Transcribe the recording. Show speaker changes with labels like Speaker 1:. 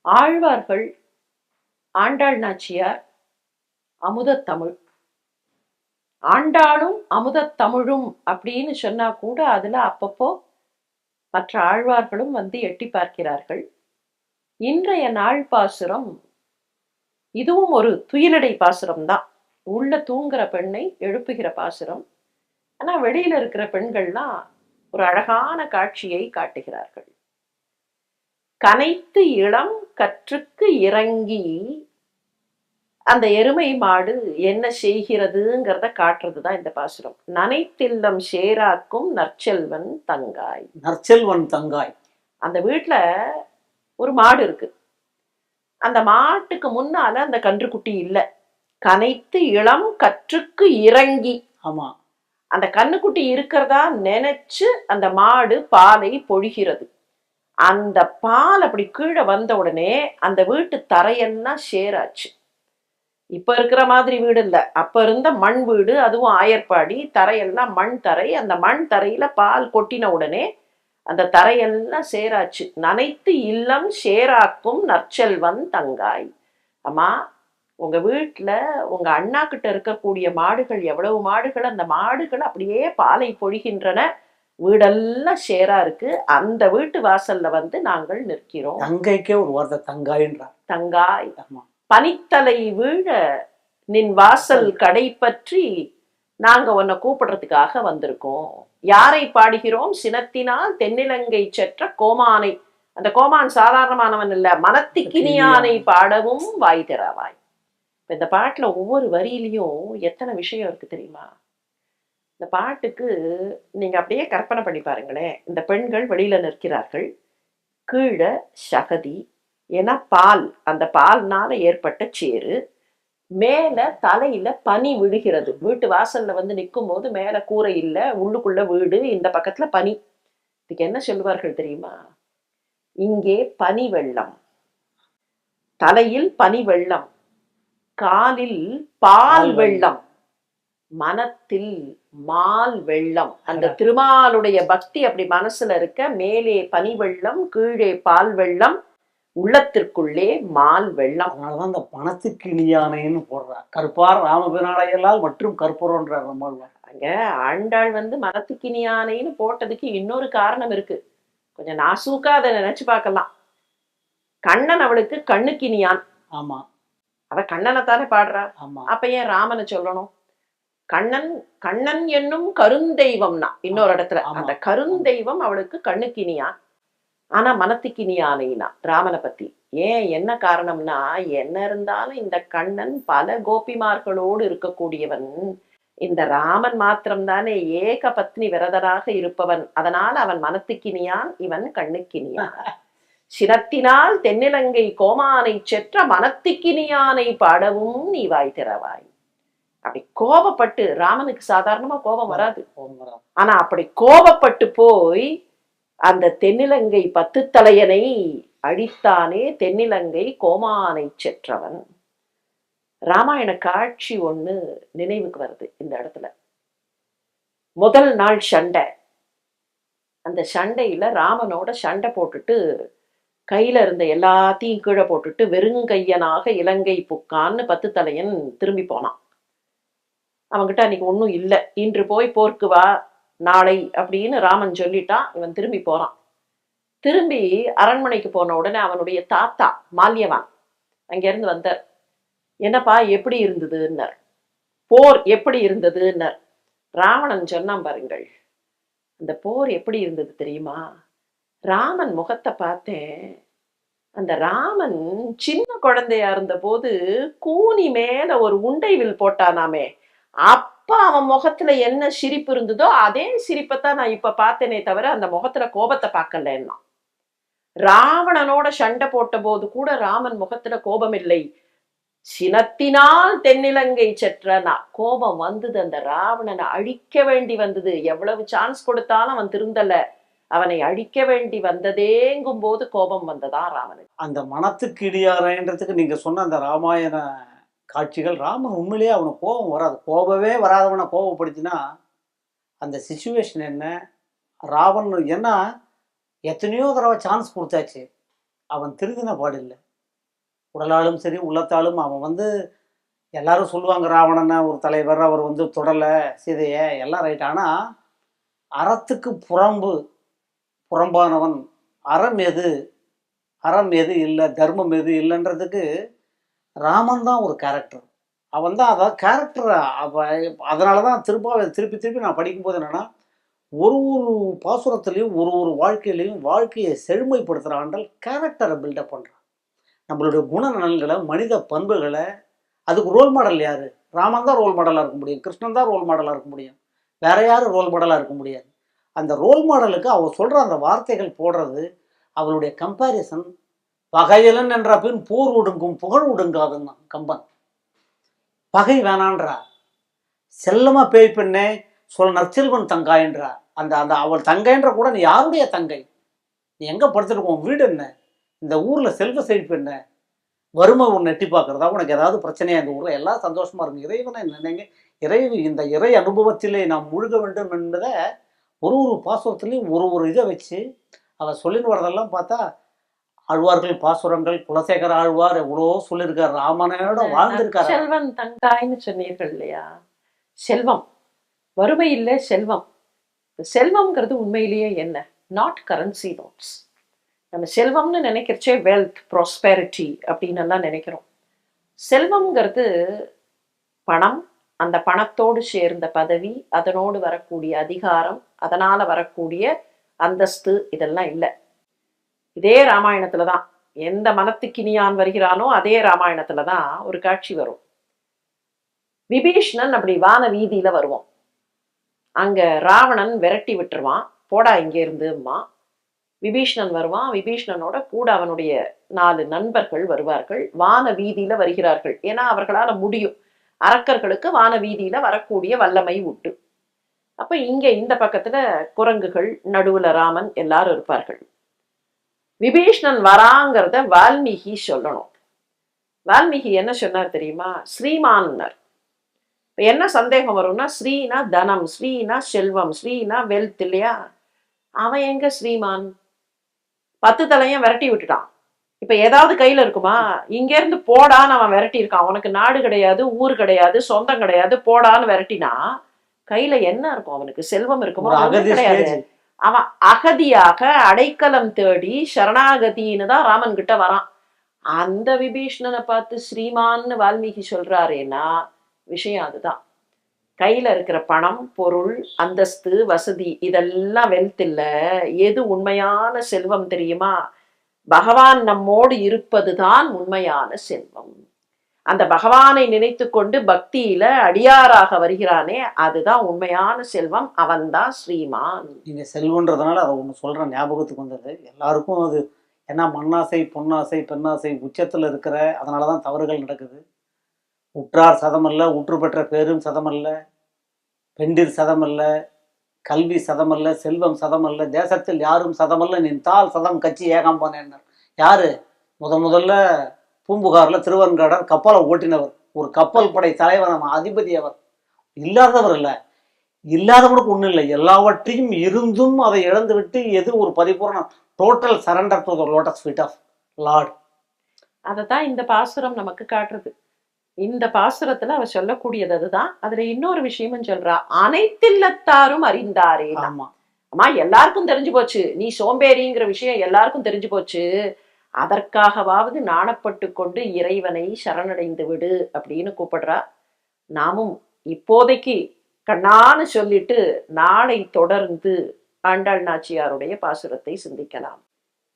Speaker 1: ஆழ்வார்கள், ஆண்டாள் நாச்சியார், அமுதத்தமிழ். ஆண்டாளும் அமுதத்தமிழும் அப்படின்னு சொன்னா கூட அதுல அப்பப்போ மற்ற ஆழ்வார்களும் வந்து எட்டி பார்க்கிறார்கள். இன்றைய நாள் பாசுரம் இதுவும் ஒரு துயிலடை பாசுரம் தான். உள்ள தூங்குற பெண்ணை எழுப்புகிற பாசுரம். ஆனா வெளியில இருக்கிற பெண்கள்லாம் ஒரு அழகான காட்சியை காட்டுகிறார்கள். கனைத்து இளம் கற்றுக்கு இறங்கி அந்த எருமை மாடு என்ன செய்கிறதுங்கிறத காட்டுறதுதான் இந்த பாசுரம். நனைத்தில்லம் சேராக்கும் நற்செல்வன் தங்காய்.
Speaker 2: நற்செல்வன் தங்காய்.
Speaker 1: அந்த வீட்டுல ஒரு மாடு இருக்கு. அந்த மாட்டுக்கு முன்னால அந்த கன்றுக்குட்டி இல்ல. கனைத்து இளம் கற்றுக்கு இறங்கி,
Speaker 2: ஆமா,
Speaker 1: அந்த கண்ணுக்குட்டி இருக்கிறதா நினைச்சு அந்த மாடு பாலை பொழிகிறது. அந்த பால் அப்படி கீழே வந்த உடனே அந்த வீட்டு தரையெல்லாம் சேராச்சு. இப்ப இருக்கிற மாதிரி வீடு இல்ல, அப்ப இருந்த மண் வீடு, அதுவும் ஆயர்பாடி. தரையெல்லாம் மண் தரை. அந்த மண் தரையில பால் கொட்டின உடனே அந்த தரையெல்லாம் சேராச்சு. நனைத்து இல்லம் சேராக்கும் நற்செல்வன் தங்காய். அம்மா, உங்க வீட்டுல உங்க அண்ணா கிட்ட இருக்கக்கூடிய மாடுகள் எவ்வளவு மாடுகள், அந்த மாடுகள் அப்படியே பாலை பொழிகின்றன. வீடெல்லாம் சேரா இருக்கு. அந்த வீட்டு வாசல்ல வந்து நாங்கள் நிற்கிறோம்.
Speaker 2: தங்கைக்கே ஒரு வார்த்தை தங்காய்ன்றார்.
Speaker 1: தங்காய். பனித்தலை வீழ நின் வாசல் கடை பற்றி நாங்க உன்னை கூப்பிடுறதுக்காக வந்திருக்கோம். யாரை பாடுகிறோம்? சினத்தினால் தென்னிலங்கை செற்ற கோமானை. அந்த கோமான் சாதாரணமானவன் இல்ல, மனத்திக்கினியானை பாடவும் வாய் திறவாய். இந்த பாட்டுல ஒவ்வொரு வரியிலையும் எத்தனை விஷயம் இருக்கு தெரியுமா? இந்த பாட்டுக்கு நீங்க அப்படியே கற்பனை பண்ணி பாருங்களேன். இந்த பெண்கள் வெளியில நிற்கிறார்கள். கீழே சகதி, ஏன்னா பால், அந்த பால்னால ஏற்பட்ட சேரு. மேல தலையில பனி விழுகிறது. வீட்டு வாசல்ல வந்து நிற்கும் போது மேல கூரை இல்ல, உள்ளுக்குள்ள வீடு, இந்த பக்கத்துல பனி. இதுக்கு என்ன சொல்லுவார்கள் தெரியுமா? இங்கே பனி வெள்ளம், தலையில் பனி வெள்ளம், காலில் பால் வெள்ளம், மனத்தில் மால் வெள்ளம். அந்த திருமாலுடைய பக்தி அப்படி மனசுல இருக்க. மேலே பனி வெள்ளம், கீழே பால் வெள்ளம், உள்ளத்திற்குள்ளே மால் வெள்ளம்.
Speaker 2: அதனாலதான் இந்த பணத்துக்கு இனியானைன்னு போடுறார். கற்பார் ராமபிரானையெல்லாம் மற்றும் கற்பூரன்றார் நம்மாழ்வார்.
Speaker 1: அங்க ஆண்டாள் வந்து மனத்துக்கினியானைன்னு போட்டதுக்கு இன்னொரு காரணம் இருக்கு. கொஞ்சம் நாசூக்கா அதை நினைச்சு பார்க்கலாம். கண்ணன் அவளுக்கு கண்ணுக்கினியான்.
Speaker 2: ஆமா,
Speaker 1: அவ கண்ணனை தானே பாடுறா.
Speaker 2: ஆமா,
Speaker 1: அப்ப ஏன் ராமனை சொல்லணும்? கண்ணன், கண்ணன் என்னும் கருந்தெய்வம்னா இன்னொரு இடத்துல அந்த கருந்தெய்வம் அவளுக்கு கண்ணுக்கினியான். ஆனா மனத்துக்கினியானைனா ராமனை பத்தி. ஏன், என்ன காரணம்னா, என்ன இருந்தாலும் இந்த கண்ணன் பல கோபிமார்களோடு இருக்கக்கூடியவன். இந்த ராமன் மாத்திரம் தானே ஏக பத்னி விரதராக இருப்பவன். அதனால அவன் மனத்துக்கினியான், இவன் கண்ணுக்கினியான். சினத்தினால் தென்னிலங்கை கோமானை செற்ற மனத்துக்கினியானை பாடவும் நீ வாய் திறவாய். அப்படி கோபப்பட்டு, ராமனுக்கு சாதாரணமா கோபம் வராது. ஆனா அப்படி கோபப்பட்டு போய் அந்த தென்னிலங்கை 10 தலையனை அழித்தானே, தென்னிலங்கை கோமானை செற்றவன். ராமாயண காட்சி ஒண்ணு நினைவுக்கு வருது இந்த இடத்துல. முதல் நாள் சண்டை. அந்த சண்டையில ராமனோட சண்டை போட்டுட்டு கையில இருந்த எல்லாத்தையும் கீழே போட்டுட்டு வெறுங்கையனாக இலங்கை புக்கான்னு 10 தலையன் திரும்பி போனான். அவன்கிட்ட அன்னைக்கு ஒன்றும் இல்லை. இன்று போய் போர்க்கு வா நாளை அப்படின்னு ராமன் சொல்லிட்டான். இவன் திரும்பி போறான். திரும்பி அரண்மனைக்கு போன உடனே அவனுடைய தாத்தா மால்யவான் அங்கிருந்து வந்தார். என்னப்பா எப்படி இருந்ததுன்னார். போர் எப்படி இருந்ததுன்னார். ராவணன் சொன்னான், பாருங்கள், அந்த போர் எப்படி இருந்தது தெரியுமா? ராமன் முகத்தை பார்த்தேன். அந்த ராமன் சின்ன குழந்தையா இருந்த போது கூனி மேல ஒரு உண்டை வில் போட்டானாமே, அப்ப அவன் முகத்துல என்ன சிரிப்பு இருந்ததோ அதே சிரிப்பைத்தான் நான் இப்ப பார்த்தேனே தவிர அந்த முகத்துல கோபத்தை பார்க்கலன்னா. ராவணனோட சண்டை போட்ட போது கூட ராமன் முகத்துல கோபம் இல்லை. சினத்தினால் தென்னிலங்கை செற்றனா கோபம் வந்தது. அந்த ராவணனை அழிக்க வேண்டி வந்தது. எவ்வளவு சான்ஸ் கொடுத்தாலும் அவன் திருந்தல. அவனை அழிக்க வேண்டி வந்ததேங்கும் போது கோபம் வந்ததா ராமனுக்கு.
Speaker 2: அந்த மனத்துக்கு இடியாரன்றதுக்கு நீங்க சொன்ன அந்த ராமாயண காட்சிகள், ராமன் உண்மையிலேயே அவனுக்கு கோபம் வராது. கோபமே வராதவனை கோபப்படுத்தினா அந்த சிச்சுவேஷன் என்ன? ராவன் ஏன்னா எத்தனையோ தடவை சான்ஸ் கொடுத்தாச்சு, அவன் திருந்தின பாடில்லை. உடலாலும் சரி உள்ளத்தாலும் அவன் வந்து எல்லாரும் சொல்லுவாங்க ராவணனை ஒரு தலைவர், அவர் வந்து தொடலை சீதையை, எல்லாம் ரைட். ஆனால் அறத்துக்கு புறம்பானவன், அறம் எது அறம் எது இல்லை, தர்மம் எது இல்லைன்றதுக்கு ராமன் தான் ஒரு கேரக்டர். அவன் தான் அதாவது கேரக்டர். அதனால தான் திருப்பி திருப்பி நான் படிக்கும்போது என்னென்னா, ஒரு பாசுரத்துலேயும் ஒரு வாழ்க்கையிலையும் வாழ்க்கையை செழுமைப்படுத்துகிற ஆண்டல் கேரக்டரை பில்டப் பண்ணுறான். நம்மளுடைய குணநலன்களை, மனித பண்புகளை. அதுக்கு ரோல் மாடல் யார்? ராமன் தான் ரோல் மாடலாக இருக்க முடியும், கிருஷ்ணன் தான் ரோல் மாடலாக இருக்க முடியும், வேற யாரும் ரோல் மாடலாக இருக்க முடியாது. அந்த ரோல் மாடலுக்கு அவள் சொல்கிற அந்த வார்த்தைகள் போடுறது, அவளுடைய கம்பேரிசன். பகையலன் என்ற பின் போர் ஒடுங்கும் புகழ் ஒடுங்காதுன்னா கம்பன். பகை வேணான்றா. செல்லமா பேய் பெண்ணே நற்செல்வன் தங்காயின்றா. அந்த அந்த அவள் தங்கைன்ற கூட நீ யாருடைய தங்கை? நீ எங்கே படுத்துருக்கோம்? வீடு என்ன? இந்த ஊரில் செல்வ செழிப்பு என்ன? வறுமை ஒன்று எட்டி பார்க்குறதா? உனக்கு ஏதாவது பிரச்சனையா? இந்த ஊரில் எல்லாம் சந்தோஷமா இருக்கு. இறைவனை நினைங்க. இந்த இறை அனுபவத்திலே நாம் முழுக வேண்டும் என்பதை ஒரு பாசுரத்துலேயும் ஒரு இதை வச்சு அவள் சொல்லின்னு வரதெல்லாம் பார்த்தா, ஆழ்வார்கள் பாசுரங்கள், குலசேகர ஆழ்வார் எவ்வளோ சொல்லியிருக்கார், ராமனோட வாழ்ந்திருக்காரு.
Speaker 1: செல்வன் தங்காய்னு சொன்னீர்கள் இல்லையா? செல்வம், வறுமை இல்லை, செல்வம். செல்வம்ங்கிறது உண்மையிலேயே என்ன? Not currency notes. நம்ம செல்வம்னு நினைக்கிறச்சே வெல்த், ப்ராஸ்பெரிட்டி அப்படின்னு எல்லாம் நினைக்கிறோம். செல்வம்ங்கிறது பணம், அந்த பணத்தோடு சேர்ந்த பதவி, அதனோடு வரக்கூடிய அதிகாரம், அதனால வரக்கூடிய அந்தஸ்து, இதெல்லாம் இல்லை. இதே ராமாயணத்துல தான் எந்த மனத்துக்கினியான் வருகிறானோ அதே ராமாயணத்துல தான் ஒரு காட்சி வரும். விபீஷ்ணன் அப்படி வான வீதியில வருவான். அங்க ராவணன் விரட்டி விட்டுருவான், போடா இங்கே இருந்துமா. விபீஷ்ணன் வருவான். விபீஷ்ணனோட கூட அவனுடைய 4 நண்பர்கள் வருவார்கள். வான வீதியில வருகிறார்கள். ஏன்னா அவர்களால முடியும். அரக்கர்களுக்கு வான வீதியில வரக்கூடிய வல்லமை உண்டு. அப்ப இங்க இந்த பக்கத்துல குரங்குகள், நடுவுல ராமன், எல்லாரும் இருப்பார்கள். விபீஷ்ணன் வராங்கிறத வால்மீகி சொல்லணும். வால்மீகி என்ன சொன்னார் தெரியுமா? ஸ்ரீமான்னர். இப்ப என்ன சந்தேகம் வரும்னா, ஸ்ரீனா தனம், ஸ்ரீனா செல்வம், ஸ்ரீனா வெல்த் இல்லையா? அவன் எங்க ஸ்ரீமான்? 10 தலையும் விரட்டி விட்டுட்டான். இப்ப ஏதாவது கையில இருக்குமா? இங்க இருந்து போடான்னு அவன் விரட்டி இருக்கான். உனக்கு நாடு கிடையாது, ஊர் கிடையாது, சொந்தம் கிடையாது, போடான்னு விரட்டினா கையில என்ன இருக்கும்? அவனுக்கு செல்வம் இருக்குமா? கிடையாது. அவன் அகதியாக அடைக்கலம் தேடி சரணாகதின்னு தான் ராமன் கிட்ட வரான். அந்த விபீஷ்ணனை பார்த்து ஸ்ரீமான்னு வால்மீகி சொல்றாருன்னா விஷயம் அதுதான். கையில இருக்கிற பணம், பொருள், அந்தஸ்து, வசதி, இதெல்லாம் வெல்த் இல்ல. எது உண்மையான செல்வம் தெரியுமா? பகவான் நம்மோடு இருப்பதுதான் உண்மையான செல்வம். அந்த பகவானை நினைத்து கொண்டு பக்தியில அடியாராக வருகிறானே, அதுதான் உண்மையான செல்வம். அவன்தான் ஸ்ரீமான்.
Speaker 2: நீங்க செல்வன்றதுனால அதை ஒண்ணு சொல்றேன், ஞாபகத்துக்கு வந்தது. எல்லாருக்கும் அது ஏன்னா மண்ணாசை, பொன்னாசை, பெண்ணாசை உச்சத்துல இருக்கிற, அதனாலதான் தவறுகள் நடக்குது. உற்றார் சதமல்ல, உற்று பெற்ற பேரும் சதமல்ல, பெண்டிர் சதமல்ல, கல்வி சதமல்ல, செல்வம் சதமல்ல, தேசத்தில் யாரும் சதமல்ல, நின் தாள் சதம் கட்சி ஏகாம் போனேன். யாரு? முதல்ல பூம்புகார்ல திருவன்காடர் கப்பலை ஓட்டினவர், ஒரு கப்பல் படை தலைவர், அதிபதி. அவர் இல்லாதவர் இல்லை, இல்லாதவனுக்கு ஒன்றும் இல்லை. எல்லாவற்றையும் இருந்தும் அதை இழந்து விட்டு எது ஒரு பரிபூர்ண total surrender to the lotus feet of lord.
Speaker 1: அதை தான் இந்த பாசுரம் நமக்கு காட்டுறது. இந்த பாசுரத்துல அவ சொல்லக்கூடியது அதுதான். அதுல இன்னொரு விஷயமும் சொல்றா, அனைத்தில்லத்தாரும் அறிந்தாரே. அம்மா எல்லாருக்கும் தெரிஞ்சு போச்சு, நீ சோம்பேறிங்கிற விஷயம் எல்லாருக்கும் தெரிஞ்சு போச்சு. அதற்காகவாவது நாணப்பட்டு கொண்டு இறைவனை சரணடைந்து விடு அப்படின்னு கூப்பிடுறா. நாமும் இப்போதைக்கு கண்ணான்னு சொல்லிட்டு நாளை தொடர்ந்து ஆண்டாள் நாச்சியாருடைய பாசுரத்தை சிந்திக்கலாம்.